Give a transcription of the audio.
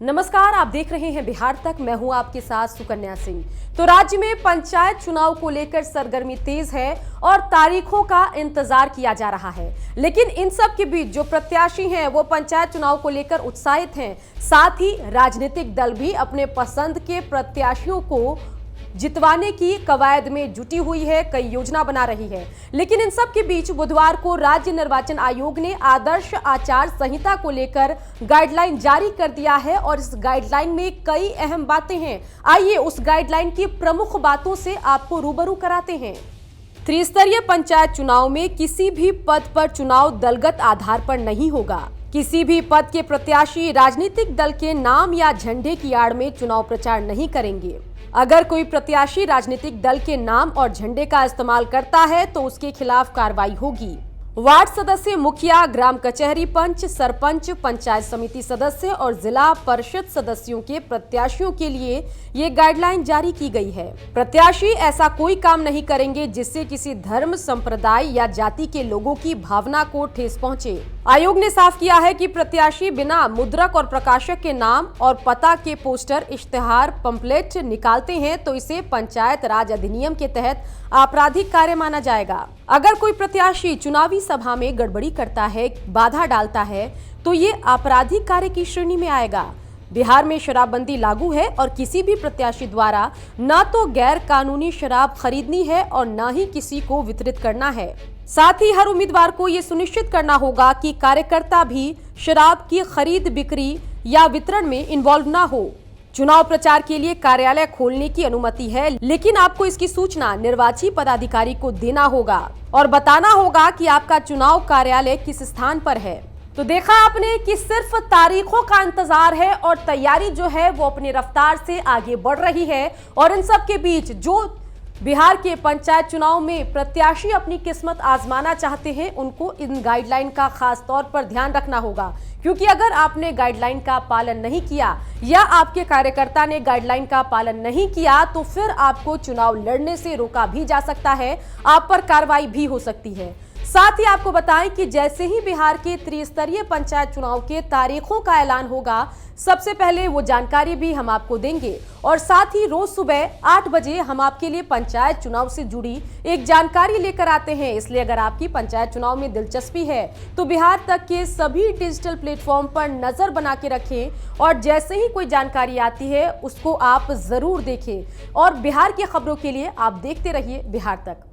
नमस्कार, आप देख रहे हैं बिहार तक। मैं हूं आपके साथ सुकन्या सिंह। तो राज्य में पंचायत चुनाव को लेकर सरगर्मी तेज है और तारीखों का इंतजार किया जा रहा है। लेकिन इन सब के बीच जो प्रत्याशी हैं वो पंचायत चुनाव को लेकर उत्साहित हैं। साथ ही राजनीतिक दल भी अपने पसंद के प्रत्याशियों को जितवाने की कवायद में जुटी हुई है, कई योजना बना रही है। लेकिन इन सब के बीच बुधवार को राज्य निर्वाचन आयोग ने आदर्श आचार संहिता को लेकर गाइडलाइन जारी कर दिया है और इस गाइडलाइन में कई अहम बातें हैं। आइए उस गाइडलाइन की प्रमुख बातों से आपको रूबरू कराते हैं। त्रिस्तरीय पंचायत चुनाव में किसी भी पद पर चुनाव दलगत आधार पर नहीं होगा। किसी भी पद के प्रत्याशी राजनीतिक दल के नाम या झंडे की आड़ में चुनाव प्रचार नहीं करेंगे। अगर कोई प्रत्याशी राजनीतिक दल के नाम और झंडे का इस्तेमाल करता है तो उसके खिलाफ कार्रवाई होगी। वार्ड सदस्य, मुखिया, ग्राम कचहरी पंच, सरपंच, पंचायत समिति सदस्य और जिला परिषद सदस्यों के प्रत्याशियों के लिए ये गाइडलाइन जारी की गई है। प्रत्याशी ऐसा कोई काम नहीं करेंगे जिससे किसी धर्म, संप्रदाय या जाति के लोगों की भावना को ठेस पहुंचे। आयोग ने साफ किया है कि प्रत्याशी बिना मुद्रक और प्रकाशक के नाम और पता के पोस्टर, इश्तेहार, पंपलेट निकालते हैं तो इसे पंचायत राज अधिनियम के तहत आपराधिक कार्य माना जाएगा। अगर कोई प्रत्याशी चुनावी सभा में गड़बड़ी करता है, बाधा डालता है तो ये आपराधिक कार्य की श्रेणी में आएगा। बिहार में शराबबंदी लागू है और किसी भी प्रत्याशी द्वारा न तो गैर कानूनी शराब खरीदनी है और न ही किसी को वितरित करना है। साथ ही हर उम्मीदवार को ये सुनिश्चित करना होगा कि कार्यकर्ता भी शराब की खरीद, बिक्री या वितरण में इन्वॉल्व ना हो। चुनाव प्रचार के लिए कार्यालय खोलने की अनुमति है, लेकिन आपको इसकी सूचना निर्वाची पदाधिकारी को देना होगा और बताना होगा कि आपका चुनाव कार्यालय किस स्थान पर है। तो देखा आपने कि सिर्फ तारीखों का इंतजार है और तैयारी जो है वो अपनी रफ्तार से आगे बढ़ रही है। और इन सब के बीच जो बिहार के पंचायत चुनाव में प्रत्याशी अपनी किस्मत आजमाना चाहते हैं, उनको इन गाइडलाइन का खास तौर पर ध्यान रखना होगा, क्योंकि अगर आपने गाइडलाइन का पालन नहीं किया या आपके कार्यकर्ता ने गाइडलाइन का पालन नहीं किया तो फिर आपको चुनाव लड़ने से रोका भी जा सकता है, आप पर कार्रवाई भी हो सकती है। साथ ही आपको बताएं कि जैसे ही बिहार के त्रिस्तरीय पंचायत चुनाव के तारीखों का ऐलान होगा, सबसे पहले वो जानकारी भी हम आपको देंगे। और साथ ही रोज सुबह 8 बजे हम आपके लिए पंचायत चुनाव से जुड़ी एक जानकारी लेकर आते हैं। इसलिए अगर आपकी पंचायत चुनाव में दिलचस्पी है तो बिहार तक के सभी डिजिटल प्लेटफॉर्म पर नजर बना के रखें और जैसे ही कोई जानकारी आती है उसको आप जरूर देखें। और बिहार की खबरों के लिए आप देखते रहिए बिहार तक।